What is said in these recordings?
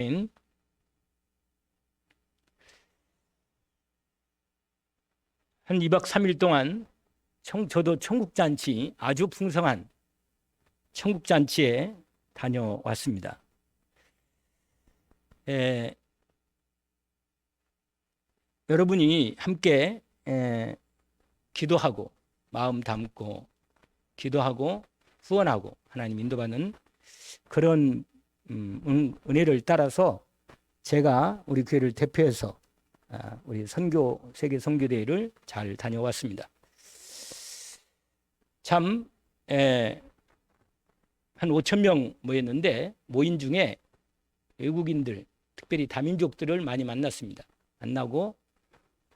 한 2박 3일 동안 저도 천국잔치, 아주 풍성한 천국잔치에 다녀왔습니다. 여러분이 함께 기도하고 마음 담고 기도하고 후원하고 하나님 인도받는 그런 은혜를 따라서 제가 우리 교회를 대표해서 우리 세계 선교대회를 잘 다녀왔습니다. 참 한 5천 명 모였는데 모인 중에 외국인들, 특별히 다민족들을 많이 만났습니다. 만나고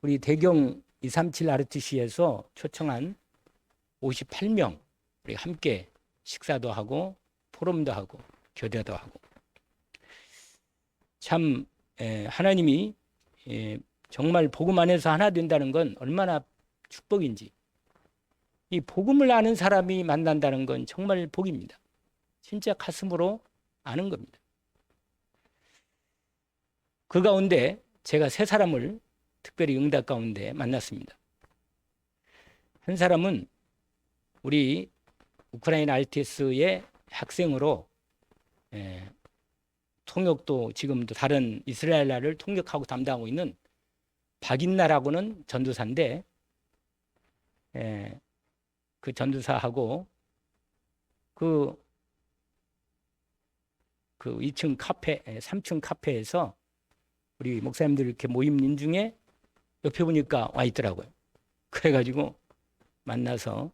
우리 대경 237 RTC에서 초청한 58명 우리 함께 식사도 하고 포럼도 하고 교대도 하고 참 하나님이 정말 복음 안에서 하나 된다는 건 얼마나 축복인지, 이 복음을 아는 사람이 만난다는 건 정말 복입니다. 진짜 가슴으로 아는 겁니다. 그 가운데 제가 세 사람을 특별히 응답 가운데 만났습니다. 한 사람은 우리 우크라이나 RTS의 학생으로 통역도 지금도 다른 이스라엘 나라를 통역하고 담당하고 있는 박인나라고는 전도사인데, 그 전도사하고 그 2층 카페, 3층 카페에서 우리 목사님들 이렇게 모임 중에 옆에 보니까 와 있더라고요. 그래가지고 만나서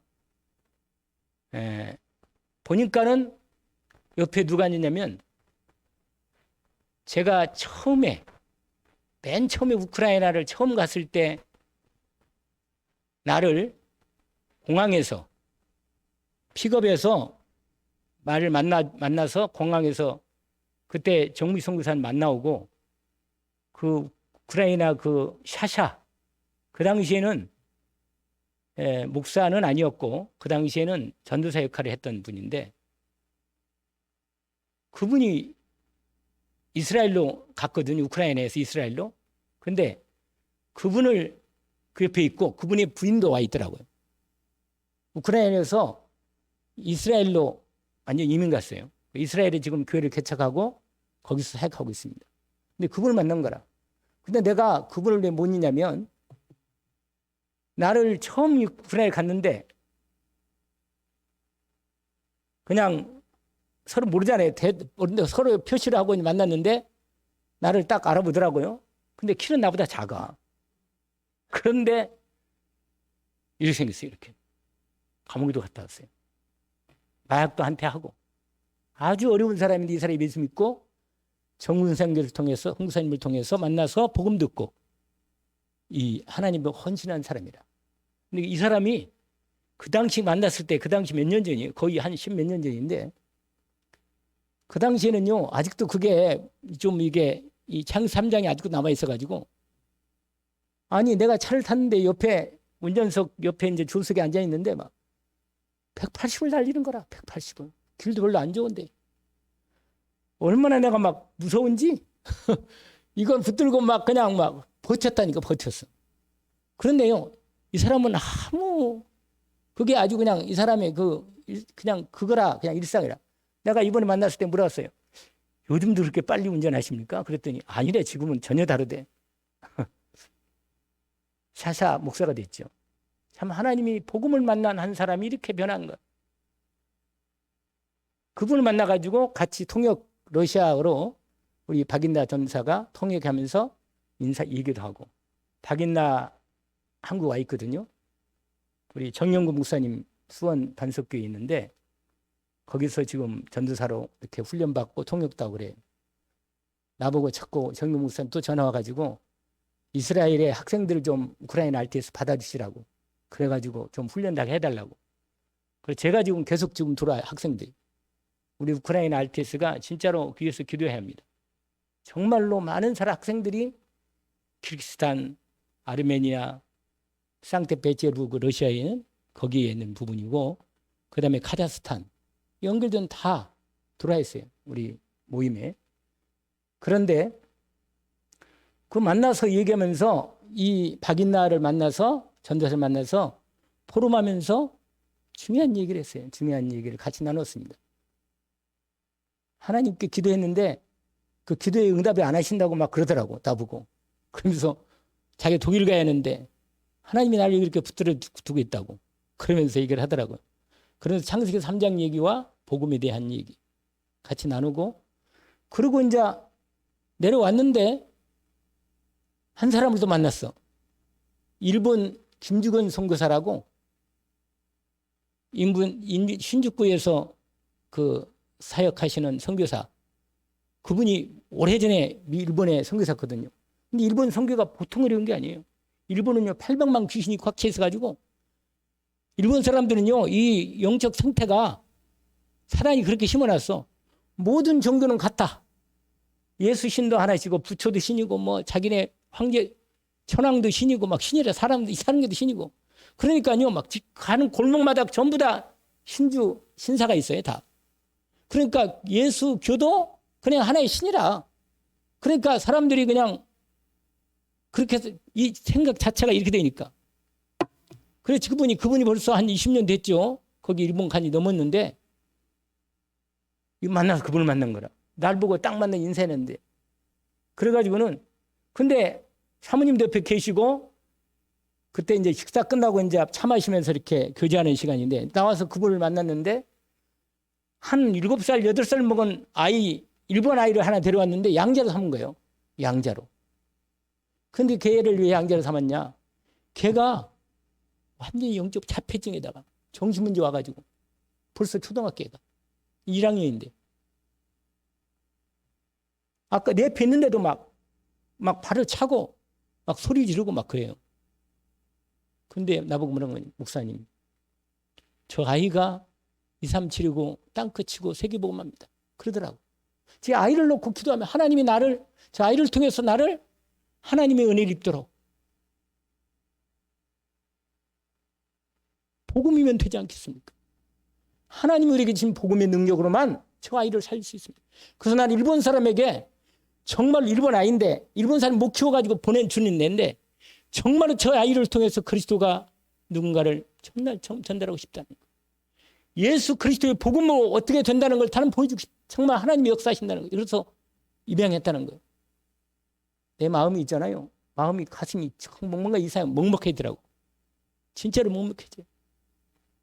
보니까는 옆에 누가 있냐면 제가 맨 처음에 우크라이나를 처음 갔을 때 나를 공항에서 픽업해서 나를 만나서 공항에서 그때 정미 선교사님 만나오고 그 우크라이나 그 샤샤, 그 당시에는 목사는 아니었고 그 당시에는 전도사 역할을 했던 분인데, 그분이 이스라엘로 갔거든요. 우크라이나에서 이스라엘로. 근데 그분을 그 옆에 있고 그분의 부인도 와 있더라고요. 우크라이나에서 이스라엘로 완전 이민 갔어요. 이스라엘에 지금 교회를 개척하고 거기서 사역하고 있습니다. 근데 그분을 만난 거라. 근데 내가 그분을 왜 못 잊냐면, 나를 처음 우크라이나에 갔는데 그냥 서로 모르잖아요. 서로 표시를 하고 만났는데 나를 딱 알아보더라고요. 근데 키는 나보다 작아. 그런데 이렇게 생겼어요. 이렇게. 감옥에도 갔다 왔어요. 마약도 한테 하고. 아주 어려운 사람인데 이 사람이 예수 믿고 정문생교를 통해서, 홍사님을 통해서 만나서 복음 듣고 이 하나님을 헌신한 사람이라. 근데 이 사람이 그 당시 만났을 때, 그 당시 몇 년 전이에요. 거의 한 10몇 년 전인데, 그 당시에는요, 아직도 그게 좀 이게 이 창세 3장이 아직도 남아있어가지고, 아니, 내가 차를 탔는데 옆에, 운전석 옆에 이제 조수석에 앉아있는데 막 180을 달리는 거라, 180을. 길도 별로 안 좋은데. 얼마나 내가 막 무서운지, 이걸 붙들고 막 그냥 막 버텼다니까, 버텼어. 그런데요, 이 사람은 그게 아주 그냥 이 사람의 그냥 그거라, 그냥 일상이라. 내가 이번에 만났을 때 물어봤어요. 요즘도 그렇게 빨리 운전하십니까? 그랬더니 아니래, 지금은 전혀 다르대. 샤샤 목사가 됐죠. 참 하나님이 복음을 만난 한 사람이 이렇게 변한 것. 그분을 만나가지고 같이 러시아어로 우리 박인나 전사가 통역하면서 얘기도 하고. 박인나 한국 와 있거든요. 우리 정영구 목사님 수원 단속교회 있는데 거기서 지금 전도사로 이렇게 훈련받고 통역도 하고 그래요. 나보고 자꾸 정영구 목사님 또 전화 와가지고 이스라엘의 학생들을 좀 우크라이나 RTS 받아주시라고. 그래가지고 좀 훈련하게 해달라고. 그래서 제가 지금 계속 들어와요, 학생들이. 우리 우크라이나 RTS가 진짜로 위해서 기도해야 합니다. 정말로 많은 학생들이 키르기스탄, 아르메니아, 상트페테르부르크 러시아에는 거기에 있는 부분이고, 그 다음에 카자흐스탄 연결된 다 들어와 있어요. 우리 모임에. 그런데 그 만나서 얘기하면서 이 박인나를 만나서 전도사를 만나서 포럼하면서 중요한 얘기를 했어요. 중요한 얘기를 같이 나눴습니다. 하나님께 기도했는데 그 기도에 응답이 안 하신다고 막 그러더라고, 나보고. 그러면서 자기 독일 가야 하는데 하나님이 나를 이렇게 붙들어 두고 있다고 그러면서 얘기를 하더라고요. 그래서 창세기 3장 얘기와 복음에 대한 얘기 같이 나누고, 그리고 이제 내려왔는데 한 사람을 또 만났어. 일본 김주건 선교사라고 신주쿠에서 그 사역하시는 선교사. 그분이 오래전에 일본에 선교사거든요. 근데 일본 선교가 보통 어려운 게 아니에요. 일본은요 800만 귀신이 꽉 차 있어가지고 일본 사람들은요 이 영적 상태가 사단이 그렇게 심어놨어. 모든 종교는 같다. 예수 신도 하나시고 부처도 신이고 뭐 자기네 황제 천황도 신이고 막 신이라 사람도 사는 게도 신이고. 그러니까요 막 가는 골목마다 전부 다 신주 신사가 있어요 다. 그러니까 예수 교도 그냥 하나의 신이라. 그러니까 사람들이 그냥 그렇게 해서 이 생각 자체가 이렇게 되니까. 그래서 그분이 벌써 한 20년 됐죠. 거기 일본 간지 넘었는데 만나서 그분을 만난 거라. 날 보고 딱 맞는 인사했는데. 그래가지고는 근데 사모님도 옆에 계시고 그때 이제 식사 끝나고 이제 차 마시면서 이렇게 교제하는 시간인데 나와서 그분을 만났는데 한 7살, 8살 먹은 아이, 일본 아이를 하나 데려왔는데 양자로 삼은 거예요. 양자로. 근데 걔를 왜 양자로 삼았냐? 걔가 완전히 영적 자폐증에다가 정신문제 와가지고 벌써 초등학교에다 1학년인데 아까 내 옆에 있는데도 막 발을 차고 막 소리 지르고 막 그래요. 근데 나보고 뭐라는 거니? 목사님, 저 아이가 2, 3, 7이고 땅끝 치고 세계복음합니다. 그러더라고. 제 아이를 놓고 기도하면 하나님이 저 아이를 통해서 나를 하나님의 은혜를 입도록 복음이면 되지 않겠습니까? 하나님이 우리에게 주신 복음의 능력으로만 저 아이를 살릴 수 있습니다. 그래서 난 일본 사람에게 정말 일본 아이인데 일본 사람 못 키워가지고 보내주는 애인데 정말로 저 아이를 통해서 그리스도가 누군가를 정말 전달하고 싶다는 거예요. 예수 그리스도의 복음으로 어떻게 된다는 걸 다른 보여주고 싶다. 정말 하나님이 역사하신다는 거예요. 그래서 입양했다는 거예요. 내 마음이 있잖아요. 마음이 가슴이 뭔가 이상하게 먹먹해지더라고. 진짜로 먹먹해져요.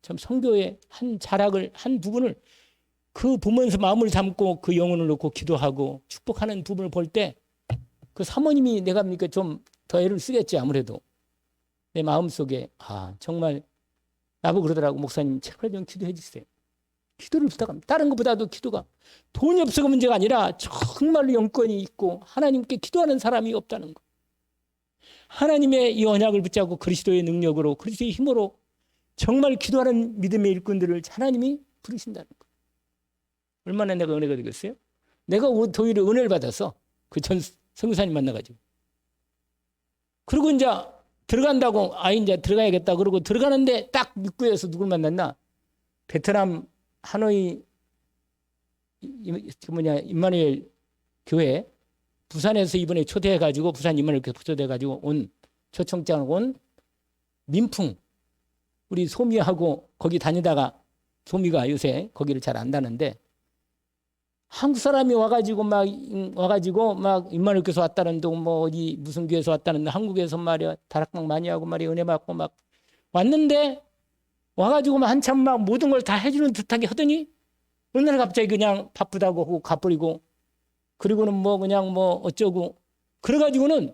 참 성교의 한 자락을 한 부분을 그 보면서 마음을 담고 그 영혼을 놓고 기도하고 축복하는 부분을 볼 때 그 사모님이 내가 보니까 좀 더 애를 쓰겠지 아무래도. 내 마음속에 정말 나보고 그러더라고. 목사님 제발 좀 기도해 주세요. 기도를 부탁합니다. 다른 것보다도 기도가 돈이 없어가 문제가 아니라 정말로 영권이 있고 하나님께 기도하는 사람이 없다는 거. 하나님의 이 언약을 붙잡고 그리스도의 능력으로 그리스도의 힘으로 정말 기도하는 믿음의 일꾼들을 하나님이 부르신다는 거. 얼마나 내가 은혜가 되겠어요? 내가 도리어 은혜를 받아서 그 전 선교사님 만나가지고. 그리고 이제 들어간다고 이제 들어가야겠다 그러고 들어가는데 딱 입구에서 누굴 만났나? 베트남 하노이 임마누엘 교회 부산에서 이번에 초대해가지고 부산 임마누엘 교회 초대해가지고 온 초청장을 온 민풍 우리 소미하고 거기 다니다가 소미가 요새 거기를 잘 안다는데 한국 사람이 와가지고 막 임마누엘 교회에서 왔다는 둥 뭐 어디 무슨 교회에서 왔다는 한국에서 말이야 다락방 많이 하고 말이야 은혜 받고 막 왔는데 와가지고 막 한참 막 모든 걸 다 해주는 듯하게 하더니 어느 날 갑자기 그냥 바쁘다고 하고 가버리고 그리고는 뭐 그냥 뭐 어쩌고 그래가지고는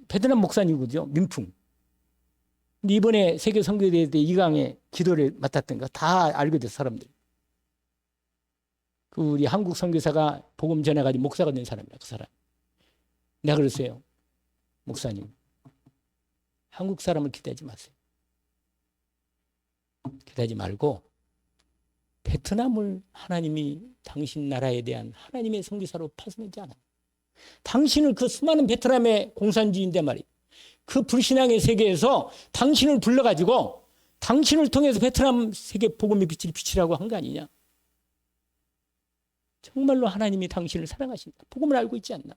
베트남 목사님이거든요. 민풍. 근데 이번에 세계 선교대회 때 2강에 기도를 맡았던 거 다 알게 됐어 사람들. 그 우리 한국 선교사가 복음 전해가지고 목사가 된 사람이야 그 사람. 내가 그랬어요. 목사님 한국 사람을 기대하지 마세요. 기대하지 말고 베트남을 하나님이 당신 나라에 대한 하나님의 선교사로 파송하지 않아요. 당신을 그 수많은 베트남의 공산주의인데 말이에요. 그 불신앙의 세계에서 당신을 불러가지고 당신을 통해서 베트남 세계 복음의 빛을 비치라고 한 거 아니냐. 정말로 하나님이 당신을 사랑하신다. 복음을 알고 있지 않나?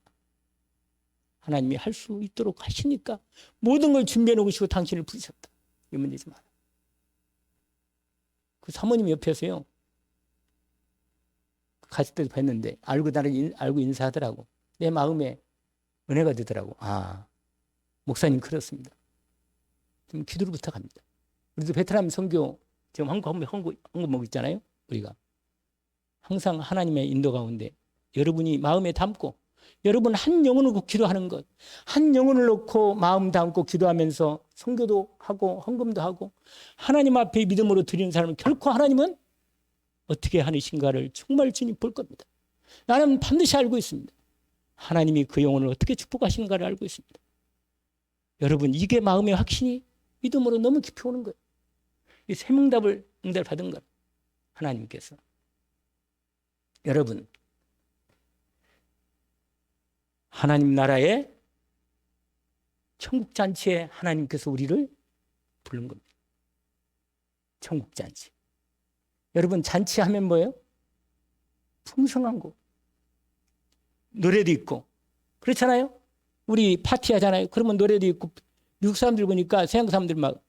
하나님이 할 수 있도록 하시니까 모든 걸 준비해 놓으시고 당신을 부르셨다. 의문되지 마라. 그 사모님 옆에서요. 갔을 때도 뵀는데 알고 인사하더라고. 내 마음에 은혜가 되더라고. 아, 목사님 그렇습니다. 좀 기도를 부탁합니다. 우리도 베트남 선교 지금 한국 먹고 있잖아요. 우리가 항상 하나님의 인도 가운데 여러분이 마음에 담고 여러분 한 영혼을 놓고 기도하는 것, 한 영혼을 놓고 마음 담고 기도하면서 선교도 하고 헌금도 하고 하나님 앞에 믿음으로 드리는 사람은 결코 하나님은 어떻게 하시는가를 정말 주님 볼 겁니다. 나는 반드시 알고 있습니다. 하나님이 그 영혼을 어떻게 축복하시는가를 알고 있습니다. 여러분 이게 마음의 확신이 믿음으로 너무 깊이 오는 거예요. 이 세 응답을 받은 것 하나님께서. 여러분 하나님 나라의 천국잔치에 하나님께서 우리를 부른 겁니다. 천국잔치. 여러분 잔치하면 뭐예요? 풍성한 거. 노래도 있고 그렇잖아요. 우리 파티하잖아요. 그러면 노래도 있고 미국 사람들 보니까 서양 사람들 막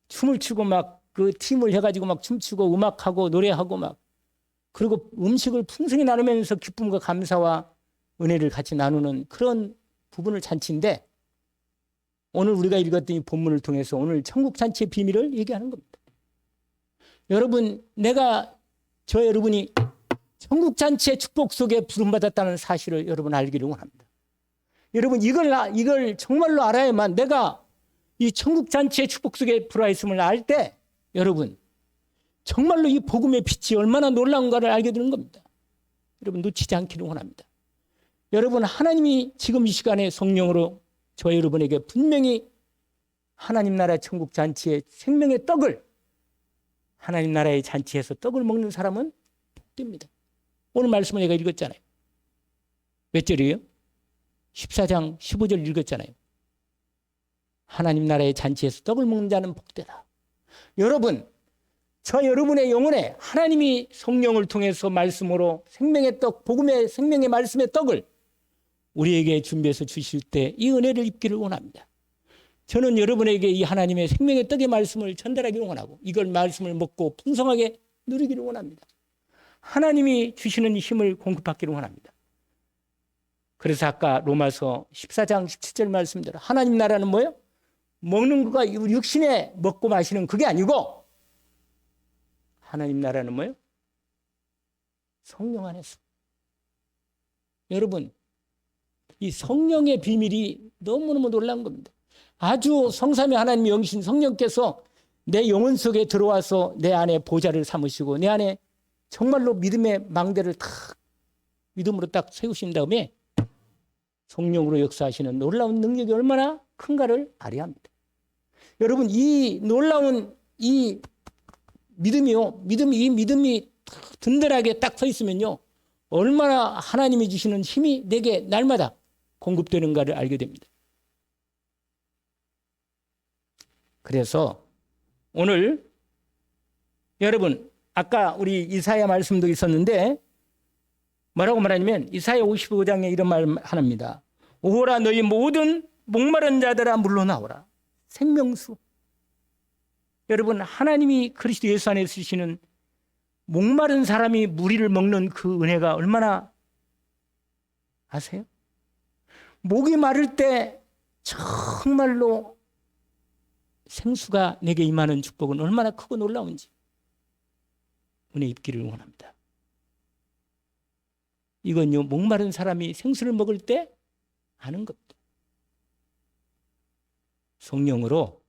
춤을 추고 막 그 팀을 해가지고 막 춤추고 음악하고 노래하고 막 그리고 음식을 풍성히 나누면서 기쁨과 감사와 은혜를 같이 나누는 그런 부분을 잔치인데 오늘 우리가 읽었던 이 본문을 통해서 오늘 천국 잔치의 비밀을 얘기하는 겁니다. 여러분 여러분이 천국 잔치의 축복 속에 부름받았다는 사실을 여러분 알기를 원합니다. 여러분 이걸 정말로 알아야만 내가 이 천국 잔치의 축복 속에 들어와 있음을 알 때 여러분 정말로 이 복음의 빛이 얼마나 놀라운가를 알게 되는 겁니다. 여러분 놓치지 않기를 원합니다. 여러분 하나님이 지금 이 시간에 성령으로 저 여러분에게 분명히 하나님 나라 천국 잔치의 생명의 떡을 하나님 나라의 잔치에서 떡을 먹는 사람은 복됩니다. 오늘 말씀을 내가 읽었잖아요. 몇 절이에요? 14장 15절 읽었잖아요. 하나님 나라의 잔치에서 떡을 먹는 자는 복되다. 여러분 저 여러분의 영혼에 하나님이 성령을 통해서 말씀으로 생명의 떡, 복음의 생명의 말씀의 떡을 우리에게 준비해서 주실 때 이 은혜를 입기를 원합니다. 저는 여러분에게 이 하나님의 생명의 떡의 말씀을 전달하기를 원하고 이걸 말씀을 먹고 풍성하게 누리기를 원합니다. 하나님이 주시는 힘을 공급받기를 원합니다. 그래서 아까 로마서 14장 17절 말씀대로 하나님 나라는 뭐예요? 먹는 거가 육신에 먹고 마시는 그게 아니고 하나님 나라는 뭐예요? 성령 안에서. 여러분 이 성령의 비밀이 너무너무 놀라운 겁니다. 아주 성삼위 하나님 영신 성령께서 내 영혼 속에 들어와서 내 안에 보좌를 삼으시고 내 안에 정말로 믿음의 망대를 탁 믿음으로 딱 세우신 다음에 성령으로 역사하시는 놀라운 능력이 얼마나 큰가를 알아야 합니다. 여러분 이 놀라운 이 믿음이요. 이 믿음이 든든하게 딱 서 있으면요. 얼마나 하나님이 주시는 힘이 내게 날마다 공급되는가를 알게 됩니다. 그래서 오늘 여러분 아까 우리 이사야 말씀도 있었는데 뭐라고 말하냐면 이사야 55장에 이런 말 하나입니다. 오라 너희 모든 목마른 자들아 물러나오라. 생명수. 여러분 하나님이 그리스도 예수 안에 쓰시는 목마른 사람이 무리를 먹는 그 은혜가 얼마나 아세요? 목이 마를 때 정말로 생수가 내게 임하는 축복은 얼마나 크고 놀라운지 은혜 입기를 원합니다. 이건요 목마른 사람이 생수를 먹을 때 아는 겁니다. 성령으로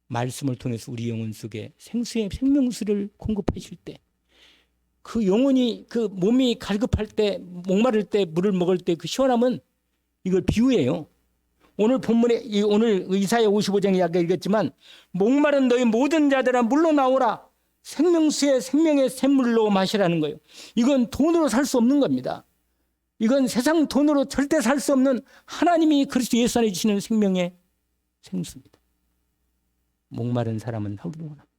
말씀을 통해서 우리 영혼 속에 생수의 생명수를 공급하실 때 그 영혼이 그 몸이 갈급할 때 목마를 때 물을 먹을 때 그 시원함은 이걸 비유예요. 오늘 본문에 오늘 이사야 55장에 아까 읽었지만 목마른 너희 모든 자들아 물러 나오라. 생명수의 생명의 샘물로 마시라는 거예요. 이건 돈으로 살 수 없는 겁니다. 이건 세상 돈으로 절대 살 수 없는 하나님이 그리스도 예수 안에 주시는 생명의 생수입니다. 목마른 사람은 하기를 원합니다.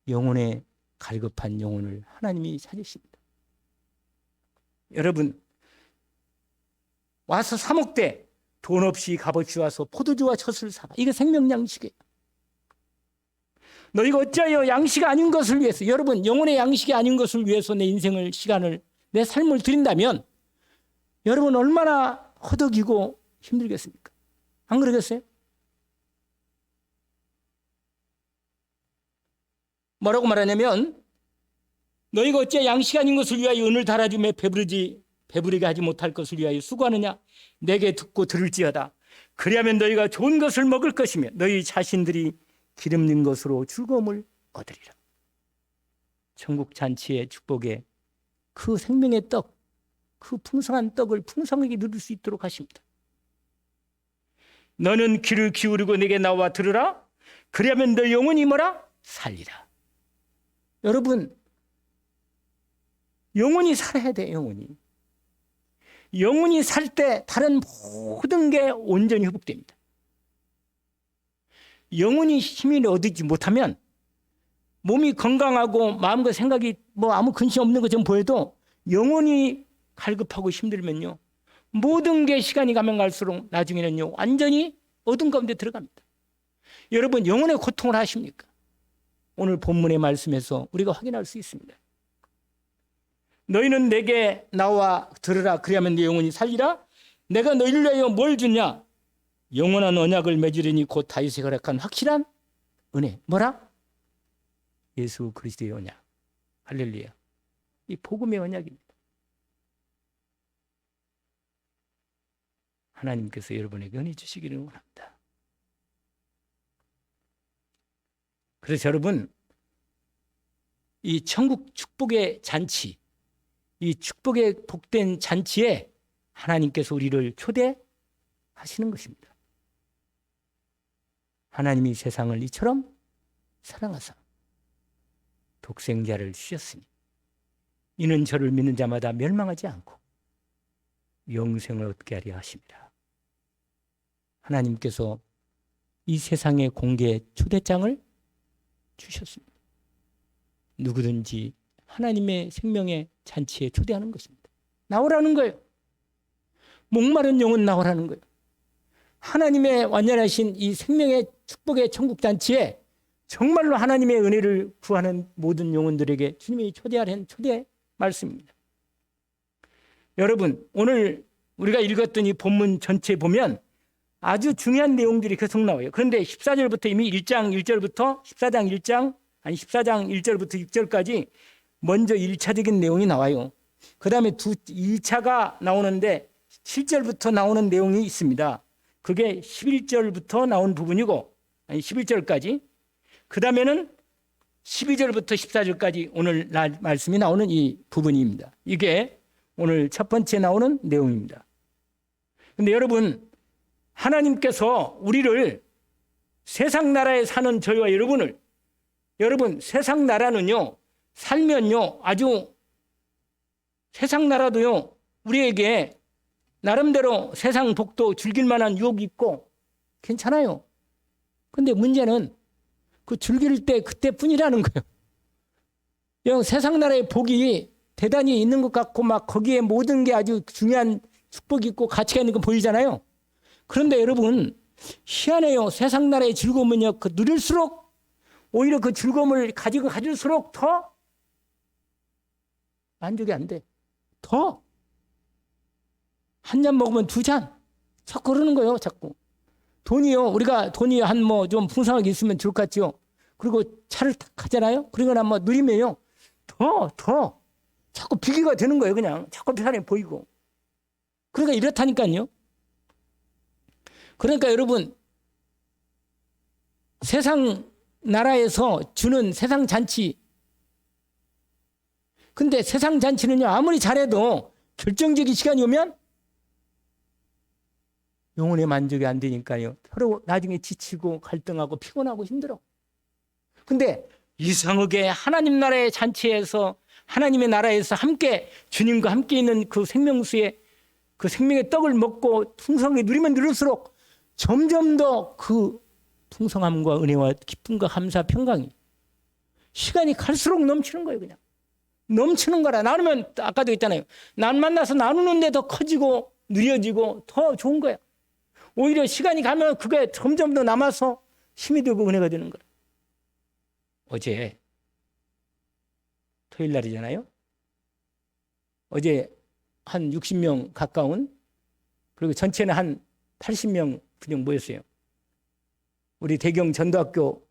영혼의 갈급한 영혼을 하나님이 찾으십니다. 여러분, 와서 사 먹되 돈 없이 값없이 와서 포도주와 젖을 사라. 이게 생명 양식이에요. 너희가 어찌하여 양식 아닌 것을 위해서, 여러분 영혼의 양식이 아닌 것을 위해서 내 인생을, 시간을, 내 삶을 드린다면 여러분 얼마나 허덕이고 힘들겠습니까? 안 그러겠어요? 뭐라고 말하냐면, 너희가 어찌 양식 아닌 것을 위하여 은을 달아주며 배부르게 하지 못할 것을 위하여 수고하느냐? 내게 듣고 들을지어다. 그리하면 너희가 좋은 것을 먹을 것이며 너희 자신들이 기름진 것으로 즐거움을 얻으리라. 천국 잔치의 축복에 그 생명의 떡, 그 풍성한 떡을 풍성하게 누릴 수 있도록 하십니다. 너는 귀를 기울이고 내게 나와 들으라. 그리하면 너 영혼이 뭐라? 살리라. 여러분, 영혼이 살아야 돼. 영혼이 살 때 다른 모든 게 온전히 회복됩니다. 영혼이 힘을 얻지 못하면 몸이 건강하고 마음과 생각이 아무 근심 없는 것처럼 보여도 영혼이 갈급하고 힘들면요, 모든 게 시간이 가면 갈수록 나중에는요 완전히 어둠 가운데 들어갑니다. 여러분, 영혼의 고통을 하십니까? 오늘 본문의 말씀에서 우리가 확인할 수 있습니다. 너희는 내게 나와 들으라. 그리하면 네 영혼이 살리라. 내가 너희를 위하여 뭘 주냐? 영원한 언약을 맺으리니 곧 다윗이 허락한 확실한 은혜. 뭐라? 예수 그리스도의 언약. 할렐루야. 이 복음의 언약입니다. 하나님께서 여러분에게 은혜 주시기를 원합니다. 그래서 여러분, 이 천국 축복의 잔치, 이 축복의 복된 잔치에 하나님께서 우리를 초대하시는 것입니다. 하나님이 세상을 이처럼 사랑하사 독생자를 주셨으니 이는 저를 믿는 자마다 멸망하지 않고 영생을 얻게 하려 하심이라. 하나님께서 이 세상의 공개 초대장을 주셨습니다. 누구든지 하나님의 생명의 잔치에 초대하는 것입니다. 나오라는 거예요. 목마른 영혼 나오라는 거예요. 하나님의 완전하신 이 생명의 축복의 천국 잔치에 정말로 하나님의 은혜를 구하는 모든 영혼들에게 주님이 초대하는 초대 말씀입니다. 여러분, 오늘 우리가 읽었던 이 본문 전체에 보면 아주 중요한 내용들이 계속 나와요. 그런데 14절부터 이미 1장 1절부터 14장 1절부터 6절까지 먼저 1차적인 내용이 나와요. 그 다음에 2차가 나오는데 7절부터 나오는 내용이 있습니다. 그게 11절부터 나온 부분이고, 11절까지. 그 다음에는 12절부터 14절까지 오늘 말씀이 나오는 이 부분입니다. 이게 오늘 첫 번째 나오는 내용입니다. 그런데 여러분, 하나님께서 우리를 세상 나라에 사는 저희와 여러분을, 여러분, 세상 나라는요, 살면요, 아주 세상 나라도요, 우리에게 나름대로 세상 복도 즐길 만한 유혹이 있고 괜찮아요. 근데 문제는 그 즐길 때 그때뿐이라는 거예요. 세상 나라의 복이 대단히 있는 것 같고 막 거기에 모든 게 아주 중요한 축복이 있고 가치가 있는 거 보이잖아요. 그런데 여러분, 희한해요. 세상 나라의 즐거움은요, 그 누릴수록 오히려 그 즐거움을 가질수록 더 만족이 안 돼. 더 한 잔 먹으면 두 잔. 자꾸 그러는 거예요. 자꾸. 돈이요. 우리가 돈이 좀 풍성하게 있으면 좋을 것 같지요. 그리고 차를 탁 하잖아요. 그러거나 누리면요. 더 자꾸 비교가 되는 거예요. 그냥 자꾸 편해 보이고. 그러니까 이렇다니까요. 그러니까 여러분, 세상 나라에서 주는 세상 잔치. 근데 세상 잔치는요, 아무리 잘해도 결정적인 시간이 오면 영혼의 만족이 안 되니까요. 서로 나중에 지치고 갈등하고 피곤하고 힘들어. 근데 이상하게 하나님 나라의 잔치에서, 하나님의 나라에서 함께 주님과 함께 있는 그 생명수의 그 생명의 떡을 먹고 풍성하게 누리면 누릴수록 점점 더 그 풍성함과 은혜와 기쁨과 감사, 평강이 시간이 갈수록 넘치는 거예요. 그냥 넘치는 거라. 나누면 아까도 했잖아요. 난 만나서 나누는데 더 커지고 누려지고 더 좋은 거야. 오히려 시간이 가면 그게 점점 더 남아서 힘이 되고 은혜가 되는 거라. 어제 토요일 날이잖아요. 어제 한 60명 가까운, 그리고 전체는 한 80명 그냥 모였어요. 우리 대경 전도학교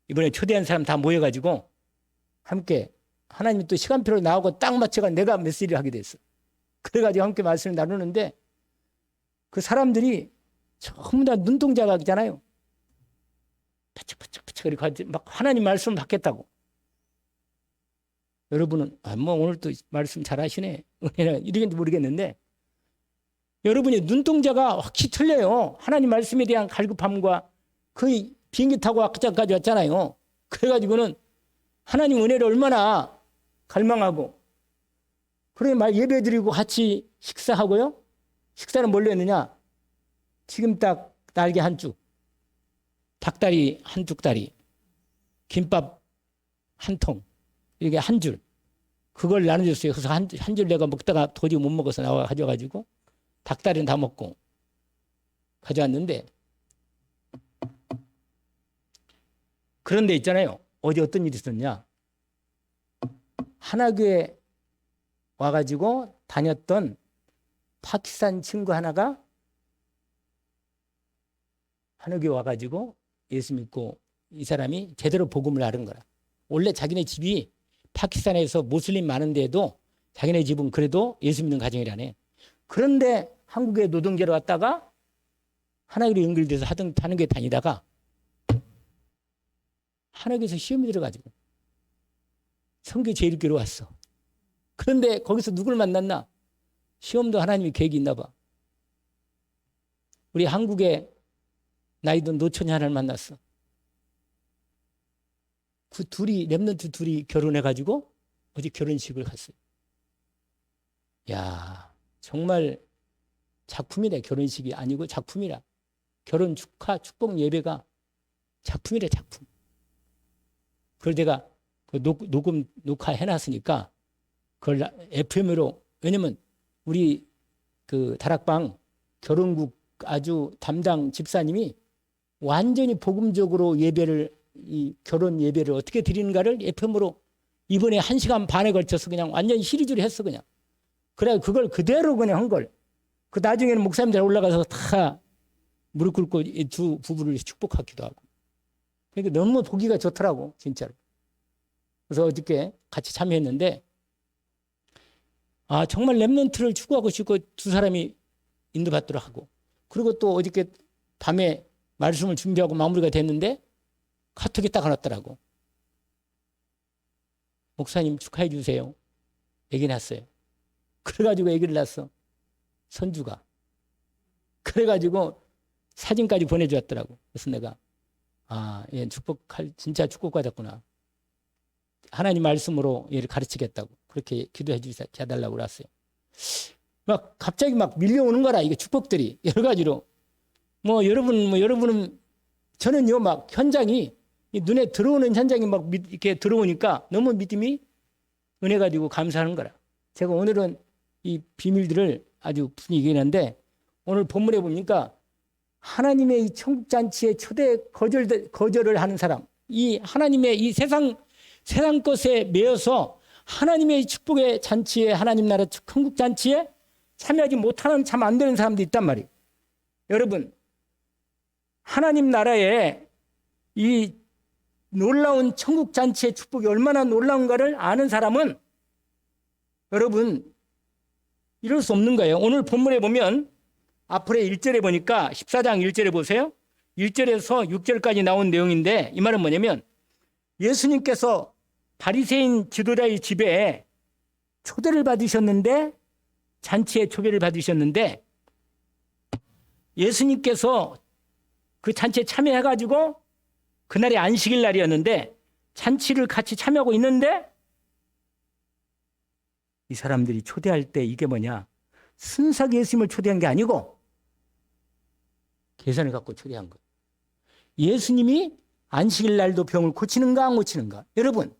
이번에 초대한 사람 다 모여가지고 함께 하나님이 또 시간표로 나오고 딱 맞춰가 내가 메시지를 하게 됐어. 그래가지고 함께 말씀을 나누는데 그 사람들이 전부 다 눈동자각이잖아요. 바짝바짝바짝 이렇게 막 하나님 말씀 받겠다고. 여러분은 뭐 오늘 또 말씀 잘하시네 이러겠는지 모르겠는데, 여러분이 눈동자가 확실히 틀려요. 하나님 말씀에 대한 갈급함과, 거의 비행기 타고 아까까지 왔잖아요. 그래가지고는 하나님 은혜를 얼마나 갈망하고, 그래 말 예배드리고 같이 식사하고요. 식사는 뭘로 했느냐? 지금 딱 날개 한 쭉, 닭다리 한 뚝다리, 김밥 한 통, 이게 한 줄, 그걸 나눠줬어요. 그래서 한 줄 내가 먹다가 도저히 못 먹어서 나와 가져가지고 닭다리는 다 먹고 가져왔는데, 그런데 있잖아요. 어제 어떤 일이 있었냐? 하나교회 와가지고 다녔던 파키스탄 친구 하나가 하나교회 와가지고 예수 믿고, 이 사람이 제대로 복음을 알은 거라. 원래 자기네 집이 파키스탄에서 무슬림 많은데도 자기네 집은 그래도 예수 믿는 가정이라네. 그런데 한국에 노동자로 왔다가 하나교회로 연결돼서 하는 게 다니다가 하나교회에서 시험이 들어가지고 선교 제일교회로 왔어. 그런데 거기서 누굴 만났나? 시험도 하나님이 계획이 있나 봐. 우리 한국에 나이 든 노처녀 하나를 만났어. 그 둘이, 랩런트 둘이 결혼해가지고 어제 결혼식을 갔어요. 야, 정말 작품이래. 결혼식이 아니고 작품이라. 결혼 축하 축복 예배가 작품이래, 작품. 그걸 내가 녹음 녹화해놨으니까 그걸 FM으로, 왜냐면 우리 그 다락방 결혼국 아주 담당 집사님이 완전히 복음적으로 예배를, 이 결혼 예배를 어떻게 드리는가를 FM으로 이번에 1시간 반에 걸쳐서 그냥 완전히 시리즈로 했어. 그냥 그래 그걸 그대로 그냥 한 걸. 그 나중에는 목사님들 올라가서 다 무릎 꿇고 이 두 부부를 축복하기도 하고. 그러니까 너무 보기가 좋더라고, 진짜로. 그래서 어저께 같이 참여했는데, 아 정말 랩런트를 추구하고 싶고 두 사람이 인도받도록 하고, 그리고 또 어저께 밤에 말씀을 준비하고 마무리가 됐는데 카톡이 딱 왔더라고. 목사님 축하해 주세요. 얘기 났어요. 그래가지고 얘기를 났어. 선주가. 그래가지고 사진까지 보내주었더라고. 그래서 내가 얘 축복할, 진짜 축복받았구나. 하나님 말씀으로 얘를 가르치겠다고 그렇게 기도해 주달라고 그랬어요. 막 갑자기 막 밀려오는 거라, 이게 축복들이 여러 가지로. 여러분은 저는요 막 현장이 눈에 들어오는 현장이 막 이렇게 들어오니까 너무 믿음이 은혜 가지고 감사하는 거라. 제가 오늘은 이 비밀들을 아주 분위기 얘기하는데, 오늘 본문에 보니까 하나님의 이 천국잔치에 초대 거절을 하는 사람, 이 하나님의 이 세상 것에 매여서 하나님의 축복의 잔치에, 하나님 나라 천국잔치에 참여하지 못하는 참 안 되는 사람도 있단 말이에요. 여러분, 하나님 나라에 이 놀라운 천국잔치의 축복이 얼마나 놀라운가를 아는 사람은 여러분 이럴 수 없는 거예요. 오늘 본문에 보면 앞으로 1절에 보니까 14장 1절에 보세요. 1절에서 6절까지 나온 내용인데, 이 말은 뭐냐면 예수님께서 바리새인 지도자의 집에 초대를 받으셨는데, 잔치에 초대를 받으셨는데, 예수님께서 그 잔치에 참여해가지고 그날이 안식일 날이었는데 잔치를 같이 참여하고 있는데, 이 사람들이 초대할 때 이게 뭐냐, 순삭 예수님을 초대한 게 아니고 계산을 갖고 초대한 거예요. 예수님이 안식일 날도 병을 고치는가 안 고치는가. 여러분,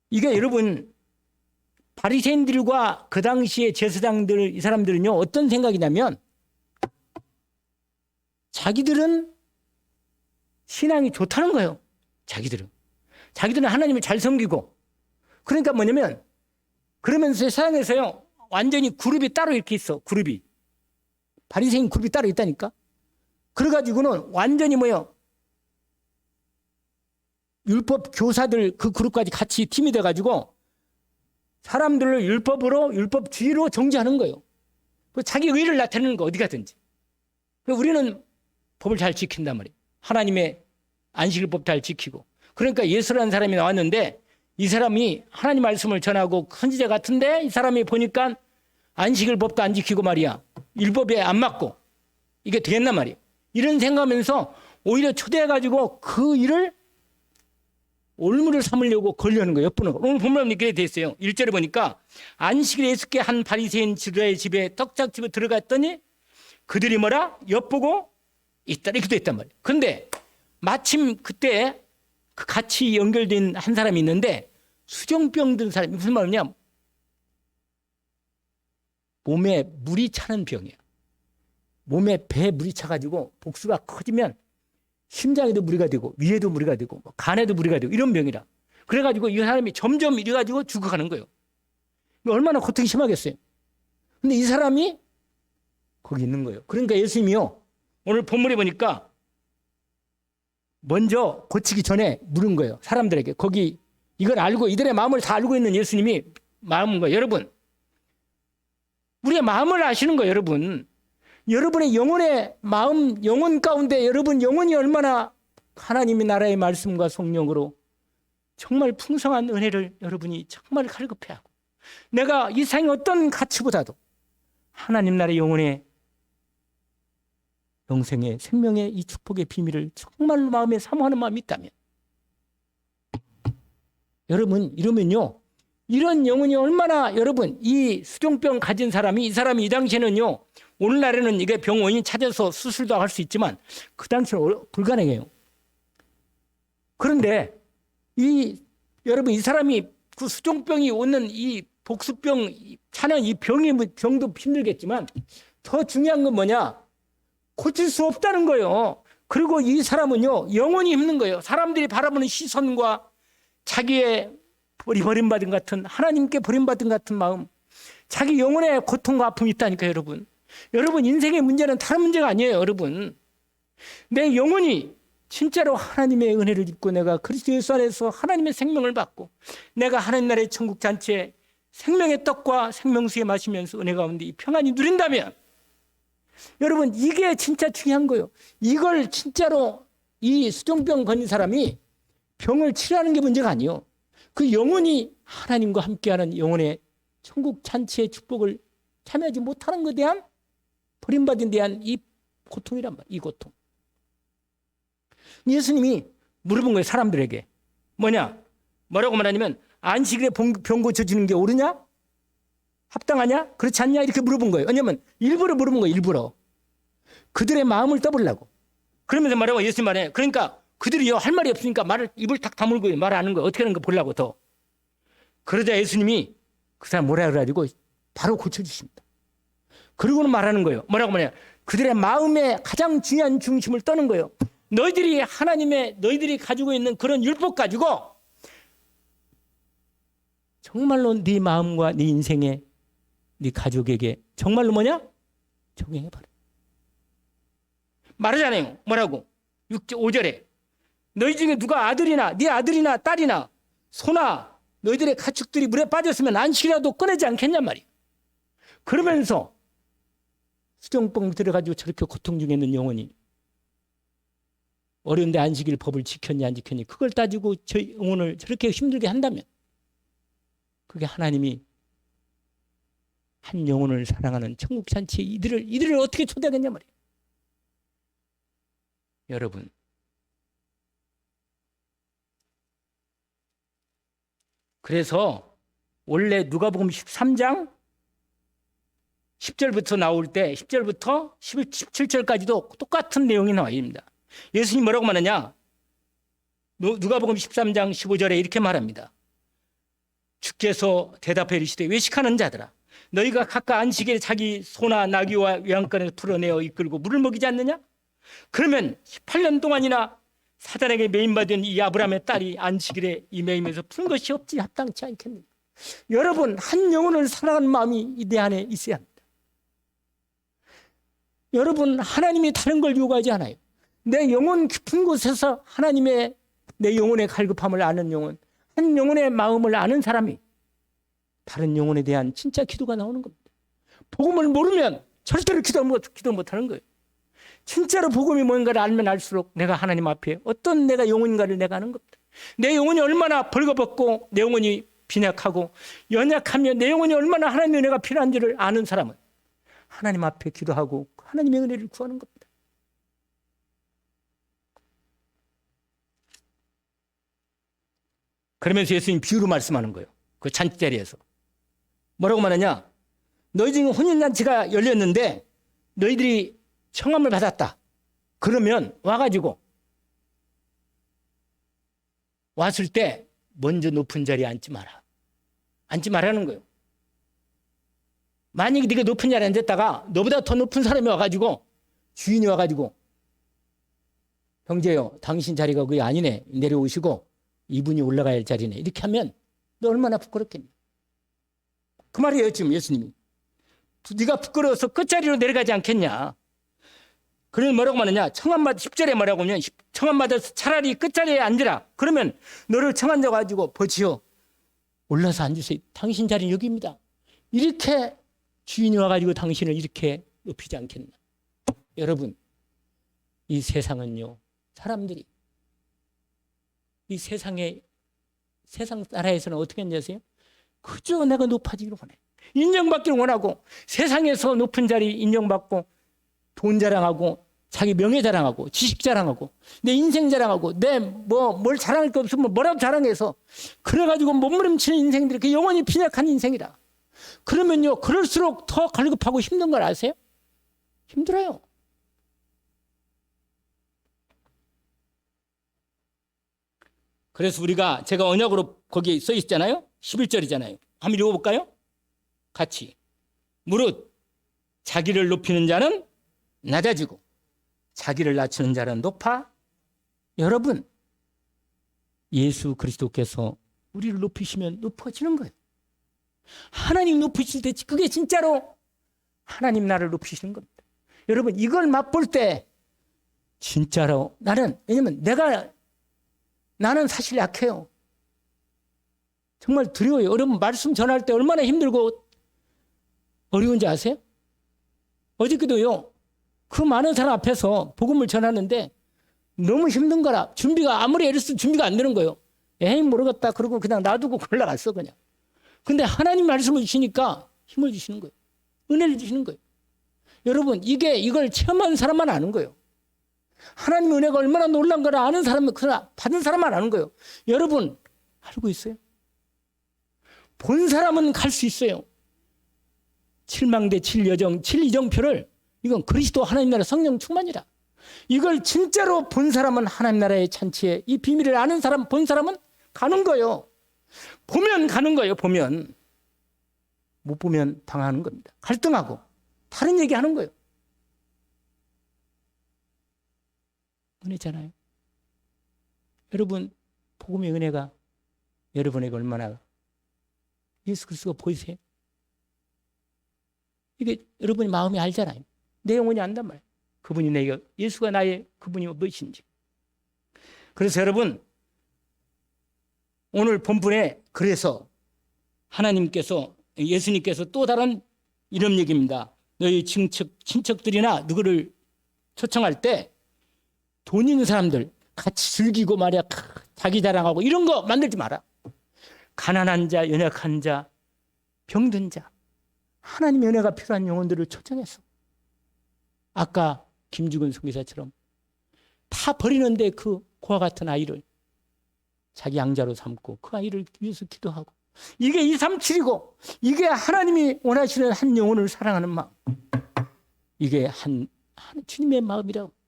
이게 여러분 바리새인들과 그 당시의 제사장들 이 사람들은요 어떤 생각이냐면 자기들은 신앙이 좋다는 거예요. 자기들은 하나님을 잘 섬기고 그러니까 뭐냐면 그러면서 세상에서요 완전히 그룹이 따로 이렇게 있어. 그룹이 바리새인 그룹이 따로 있다니까. 그래가지고는 완전히 뭐요 율법 교사들 그 그룹까지 같이 팀이 돼가지고 사람들을 율법주의로 정죄하는 거예요. 자기 의를 나타내는 거 어디 가든지. 우리는 법을 잘 지킨단 말이에요. 하나님의 안식일법 잘 지키고. 그러니까 예수라는 사람이 나왔는데 이 사람이 하나님 말씀을 전하고 선지자 같은데 이 사람이 보니까 안식일법도 안 지키고 말이야. 율법에 안 맞고 이게 되겠단 말이에요. 이런 생각하면서 오히려 초대해가지고 그 일을 올무를 삼으려고 걸려는 거예요. 엿보는 거. 오늘 본문에 이렇게 돼 있어요. 1절에 보니까 안식일에 예수께 한 바리새인 지도자의 집에 떡작집에 들어갔더니 그들이 뭐라? 엿보고 있다. 이렇게 돼 있단 말이에요. 그런데 마침 그때 그 같이 연결된 한 사람이 있는데 수정병 든 사람이 무슨 말이냐? 몸에 물이 차는 병이에요. 몸에 배에 물이 차가지고 복수가 커지면 심장에도 무리가 되고 위에도 무리가 되고 간에도 무리가 되고 이런 병이라. 그래가지고 이 사람이 점점 이래가지고 죽어가는 거예요. 얼마나 고통이 심하겠어요. 근데 이 사람이 거기 있는 거예요. 그러니까 예수님이요 오늘 본문에 보니까 먼저 고치기 전에 물은 거예요. 사람들에게. 거기 이걸 알고 이들의 마음을 다 알고 있는 예수님이 마음인 거예요. 여러분 우리의 마음을 아시는 거예요. 여러분의 영혼의 마음, 영혼 가운데 여러분 영혼이 얼마나 하나님의 나라의 말씀과 성령으로 정말 풍성한 은혜를 여러분이 정말 갈급해하고 내가 이 세상의 어떤 가치보다도 하나님 나라의 영혼의 영생의 생명의 이 축복의 비밀을 정말로 마음에 사모하는 마음이 있다면 여러분 이러면요 이런 영혼이 얼마나 여러분 이 수종병 가진 사람이 이 사람이 이 당시에는요 오늘날에는 이게 병 원인 찾아서 수술도 할 수 있지만 그 당시에는 불가능해요. 그런데 여러분 이 사람이 그 수종병이 오는 이 복수병 차는 이 병도 힘들겠지만 더 중요한 건 뭐냐? 고칠 수 없다는 거예요. 그리고 이 사람은요 영원히 힘든 거예요. 사람들이 바라보는 시선과 자기의 버림받은 같은 하나님께 버림받은 같은 마음 자기 영혼의 고통과 아픔이 있다니까요. 여러분 인생의 문제는 다른 문제가 아니에요. 여러분 내 영혼이 진짜로 하나님의 은혜를 입고 내가 그리스도 예수 안에서 하나님의 생명을 받고 내가 하나님 나라의 천국 잔치에 생명의 떡과 생명수에 마시면서 은혜 가운데 이 평안이 누린다면 여러분 이게 진짜 중요한 거예요. 이걸 진짜로 이 수종병 걸린 사람이 병을 치료하는 게 문제가 아니에요. 그 영혼이 하나님과 함께하는 영혼의 천국 잔치의 축복을 참여하지 못하는 것에 대한 버림받은 데 대한 이 고통이란 말이에요. 이 고통. 예수님이 물어본 거예요. 사람들에게. 뭐라고 말하냐면 안식일에 병 고쳐주는 게 옳으냐? 합당하냐? 그렇지 않냐? 이렇게 물어본 거예요. 왜냐하면 일부러 물어본 거예요. 일부러. 그들의 마음을 떠보려고. 그러면서 말하고 예수님 말해. 그러니까 그들이요 할 말이 없으니까 입을 탁 다물고 말하는 거 어떻게 하는 거 보려고 더. 그러자 예수님이 그 사람 뭐라 그래가지고 바로 고쳐주십니다. 그러고는 말하는 거예요. 뭐라고 말해요? 그들의 마음의 가장 중요한 중심을 떠는 거예요. 너희들이 가지고 있는 그런 율법 가지고 정말로 네 마음과 네 인생에 네 가족에게 정말로 적용해버려. 말하잖아요. 뭐라고? 5절에 너희 중에 누가 네 아들이나 딸이나 소나 너희들의 가축들이 물에 빠졌으면 안식이라도 꺼내지 않겠냔 말이에요. 그러면서 수정병 들어가지고 저렇게 고통 중에 있는 영혼이 어려운데 안식일 법을 지켰니 안 지켰니 그걸 따지고 저 영혼을 저렇게 힘들게 한다면 그게 하나님이 한 영혼을 사랑하는 천국 잔치에 이들을 어떻게 초대하겠냐 말이에요. 여러분 그래서 원래 누가복음 13장 10절부터 나올 때 10절부터 17절까지도 똑같은 내용이 나와 있습니다. 예수님 뭐라고 말하냐? 누가복음 13장 15절에 이렇게 말합니다. 주께서 대답해 이르시되 외식하는 자들아 너희가 각각 안식일에 자기 소나 나귀와 외양간에서 풀어내어 이끌고 물을 먹이지 않느냐? 그러면 18년 동안이나 사단에게 매임받은 이 아브라함의 딸이 안식일에 이 매임에서 푼 것이 없지 합당치 않겠느냐? 여러분, 한 영혼을 사랑하는 마음이 내 안에 있어야 합니다. 여러분, 하나님이 다른 걸 요구하지 않아요. 내 영혼 깊은 곳에서 하나님의 내 영혼의 갈급함을 아는 영혼, 한 영혼의 마음을 아는 사람이 다른 영혼에 대한 진짜 기도가 나오는 겁니다. 복음을 모르면 절대로 기도 못하는 거예요. 진짜로 복음이 뭔가를 알면 알수록 내가 하나님 앞에 어떤 내가 영혼인가를 내가 아는 겁니다. 내 영혼이 얼마나 벌거벗고 내 영혼이 빈약하고 연약하며 내 영혼이 얼마나 하나님의 은혜가 필요한지를 아는 사람은 하나님 앞에 기도하고 하나님의 은혜를 구하는 겁니다. 그러면서 예수님 비유로 말씀하는 거예요. 그 잔치자리에서. 뭐라고 말하냐? 너희 중에 혼인잔치가 열렸는데 너희들이 청함을 받았다. 그러면 와가지고 왔을 때 먼저 높은 자리에 앉지 마라. 앉지 말라는 거예요. 만약에 네가 높은 자리에 앉았다가 너보다 더 높은 사람이 와가지고 주인이 와가지고 형제요 당신 자리가 그게 아니네 내려오시고 이분이 올라가야 할 자리네 이렇게 하면 너 얼마나 부끄럽겠니? 그 말이에요 지금 예수님이. 네가 부끄러워서 끝자리로 내려가지 않겠냐. 그러면 뭐라고 말하냐. 청함받아 10절에 뭐라고 하면 청함받아서 차라리 끝자리에 앉으라. 그러면 너를 청한자 가지고 버지어 올라서 앉으세요. 당신 자리는 여기입니다. 이렇게 주인이 와가지고 당신을 이렇게 높이지 않겠나. 여러분 이 세상은요 사람들이 이 세상 나라에서는 어떻게 했냐세요? 그저 내가 높아지기를 원해. 인정받기를 원하고 세상에서 높은 자리 인정받고 돈 자랑하고 자기 명예 자랑하고 지식 자랑하고 내 인생 자랑하고 내 뭘 자랑할 거 없으면 뭐라도 자랑해서 그래가지고 몸부림치는 인생들이 그 영원히 빈약한 인생이다. 그러면요 그럴수록 더 갈급하고 힘든 걸 아세요? 힘들어요. 그래서 우리가 제가 언약으로 거기에 써 있잖아요. 11절이잖아요. 한번 읽어볼까요? 같이. 무릇 자기를 높이는 자는 낮아지고 자기를 낮추는 자는 높아. 여러분 예수 그리스도께서 우리를 높이시면 높아지는 거예요. 하나님 높이실 때 그게 진짜로 하나님 나를 높이시는 겁니다. 여러분 이걸 맛볼 때 진짜로 왜냐면 나는 사실 약해요. 정말 두려워요. 여러분 말씀 전할 때 얼마나 힘들고 어려운지 아세요? 어저께도요. 그 많은 사람 앞에서 복음을 전하는데 너무 힘든 거라 준비가 아무리 애를 써도 준비가 안 되는 거예요. 에이 모르겠다 그러고 그냥 놔두고 올라갔어 그냥. 근데 하나님 말씀을 주시니까 힘을 주시는 거예요. 은혜를 주시는 거예요. 여러분 이걸 체험한 사람만 아는 거예요. 하나님의 은혜가 얼마나 놀란 걸 아는 사람은 받은 사람만 아는 거예요. 여러분 알고 있어요? 본 사람은 갈 수 있어요. 7망대 7여정 7이정표를 이건 그리스도 하나님 나라 성령 충만이라. 이걸 진짜로 본 사람은 하나님 나라의 잔치에 이 비밀을 아는 사람 본 사람은 가는 거예요. 보면 가는 거예요. 보면. 못 보면 당하는 겁니다. 갈등하고 다른 얘기하는 거예요. 은혜잖아요. 여러분 복음의 은혜가 여러분에게 얼마나 예수 그리스도가 보이세요? 이게 여러분이 마음이 알잖아요. 내 영혼이 안단 말이에요. 그분이 예수가 그분이 무엇인지. 그래서 여러분 오늘 본문에 그래서 예수님께서 또 다른 이런 얘기입니다. 너희 친척들이나 누구를 초청할 때 돈 있는 사람들 같이 즐기고 말이야 자기 자랑하고 이런 거 만들지 마라. 가난한 자, 연약한 자, 병든 자 하나님의 은혜가 필요한 영혼들을 초청했어. 아까 김주근 선교사처럼 다 버리는데 그와 같은 아이를 자기 양자로 삼고 그 아이를 위해서 기도하고 이게 237이고 이게 하나님이 원하시는 한 영혼을 사랑하는 마음. 이게 한 주님의 마음이라고.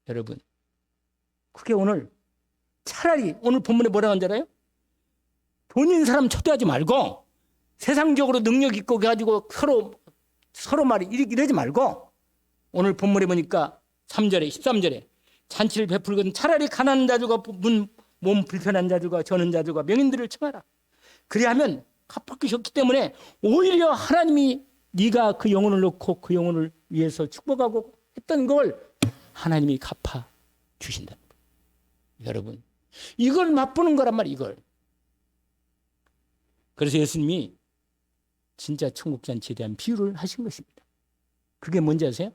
여러분 그게 차라리 오늘 본문에 뭐라고 하는지 알아요? 돈 있는 사람 초대하지 말고 세상적으로 능력 있고 가지고 서로 말이 이러지 말고 오늘 본문에 보니까 3절에 13절에 잔치를 베풀거든 차라리 가난한 자들과 몸 불편한 자들과 저는 자들과 명인들을 청하라. 그리하면 갚을 것이 없기 때문에 오히려 하나님이 네가 그 영혼을 놓고 그 영혼을 위해서 축복하고 했던 걸 하나님이 갚아 주신다. 여러분 이걸 맛보는 거란 말이에요. 이걸. 그래서 예수님이 진짜 천국잔치에 대한 비유를 하신 것입니다. 그게 뭔지 아세요?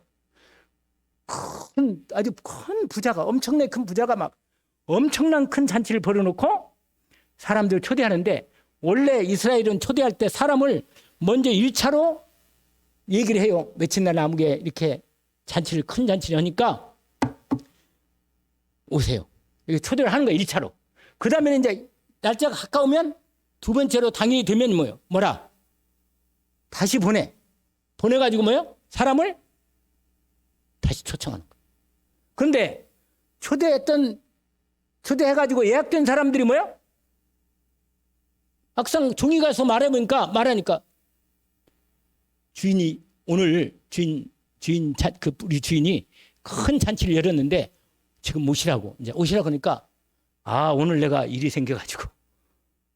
아주 큰 부자가 엄청나게 큰 부자가 막 엄청난 큰 잔치를 벌여놓고 사람들 초대하는데 원래 이스라엘은 초대할 때 사람을 먼저 1차로 얘기를 해요. 며칠 날 아무게 이렇게 잔치를 큰 잔치를 하니까 오세요. 이렇게 초대를 하는 거예요. 1차로. 그 다음에는 이제 날짜가 가까우면 두 번째로 당일이 되면 뭐라? 다시 보내가지고 사람을 다시 초청하는 거예요. 그런데 초대해가지고 예약된 사람들이 막상 종이 가서 말하니까 주인이 오늘 우리 주인이 큰 잔치를 열었는데 지금 오시라고 하니까 오늘 내가 일이 생겨가지고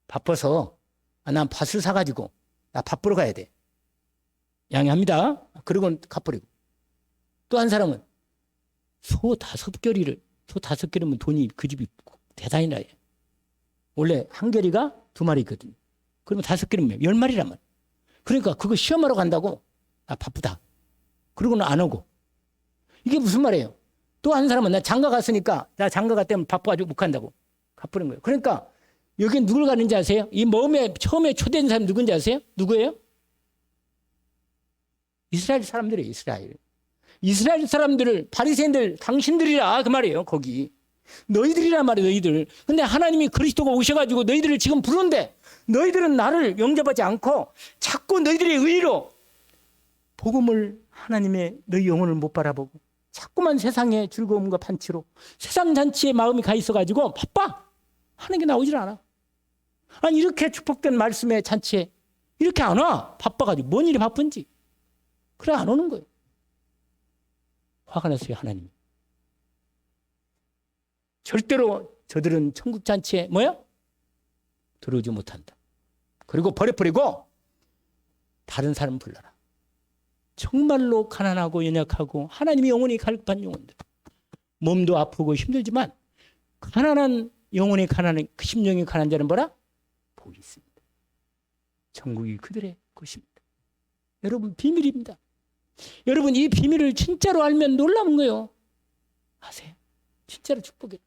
바빠서 난 밭을 사가지고 나 밥 보러 가야 돼. 양해합니다. 그러고는 갚으려고. 또 한 사람은 소 5결이면 돈이 그 집이 대단히 나요. 원래 한 결이가 2마리 있거든요. 그러면 5결이면 10마리란 말이에요. 그러니까 그거 시험하러 간다고 나 바쁘다. 그러고는 안 오고. 이게 무슨 말이에요? 또 한 사람은 나 장가 갔으니까 나 장가 갔다면 바빠가지고 못 간다고 갚으는 거예요. 그러니까 여기 누굴 가는지 아세요? 이 모험에 처음에 초대된 사람이 누군지 아세요? 누구예요? 이스라엘 사람들이에요. 이스라엘 사람들을 바리새인들 당신들이라 그 말이에요. 거기 너희들이란 말이에요. 너희들. 근데 하나님이 그리스도가 오셔가지고 너희들을 지금 부르는데 너희들은 나를 영접하지 않고 자꾸 너희들의 의로 복음을 하나님의 너희 영혼을 못 바라보고 자꾸만 세상의 즐거움과 판치로 세상 잔치에 마음이 가 있어가지고 바빠 하는 게 나오질 않아. 아니 이렇게 축복된 말씀의 잔치에 이렇게 안 와. 바빠가지고 뭔 일이 바쁜지. 그래 안 오는 거예요. 화가 났어요. 하나님이. 절대로 저들은 천국 잔치에 들어오지 못한다. 그리고 버려버리고 다른 사람 불러라. 정말로 가난하고 연약하고 하나님의 영혼이 갈급한 영혼들. 몸도 아프고 힘들지만 가난한 영혼이 가난한 심령이 가난한 자는 복이 있습니다. 천국이 그들의 것입니다. 여러분 비밀입니다. 여러분 이 비밀을 진짜로 알면 놀라운 거예요. 아세요? 진짜로 축복이에요.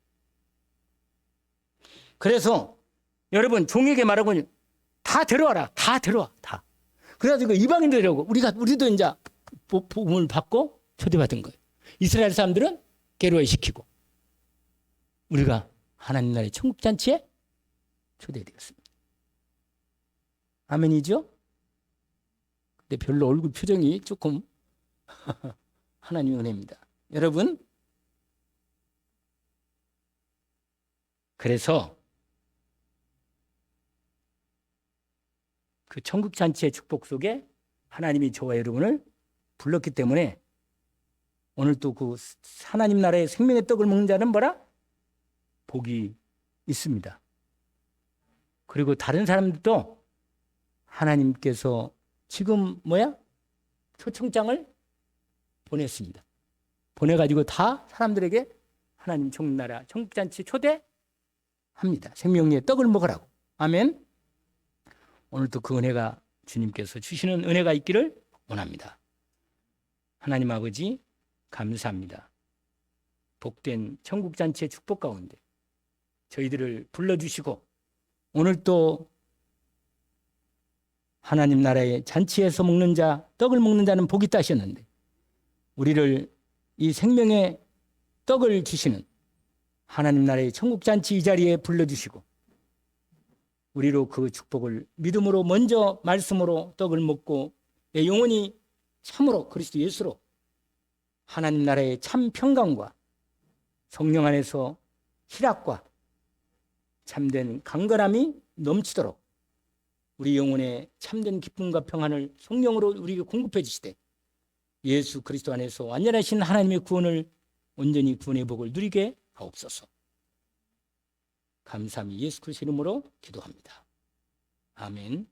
그래서 여러분 종에게 말하고 다 데려와라. 다 데려와. 다. 그래가지고 이방인들 데려오고 우리도 이제 복음을 받고 초대받은 거예요. 이스라엘 사람들은 게르화시키고 우리가 하나님 나라의 천국잔치에 초대되었습니다. 아멘이죠? 근데 별로 얼굴 표정이 조금 하나님의 은혜입니다. 여러분 그래서 그 천국잔치의 축복 속에 하나님이 저와 여러분을 불렀기 때문에 오늘 또 그 하나님 나라의 생명의 떡을 먹는 자는 복이 있습니다. 그리고 다른 사람들도 하나님께서 지금 초청장을 보냈습니다. 보내가지고 다 사람들에게 하나님 천국나라 천국잔치 초대합니다. 생명의 떡을 먹으라고. 아멘. 오늘도 그 은혜가 주님께서 주시는 은혜가 있기를 원합니다. 하나님 아버지 감사합니다. 복된 천국잔치의 축복 가운데 저희들을 불러주시고 오늘 또 하나님 나라의 잔치에서 먹는 자, 떡을 먹는 자는 복이 있다 하셨는데 우리를 이 생명의 떡을 주시는 하나님 나라의 천국잔치 이 자리에 불러주시고 우리로 그 축복을 믿음으로 먼저 말씀으로 떡을 먹고 내 영혼이 참으로 그리스도 예수로 하나님 나라의 참 평강과 성령 안에서 희락과 참된 강건함이 넘치도록 우리 영혼의 참된 기쁨과 평안을 성령으로 우리에게 공급해 주시되 예수 그리스도 안에서 완전하신 하나님의 구원을 온전히 구원의 복을 누리게 하옵소서. 감사함이 예수 그리스도 이름으로 기도합니다. 아멘.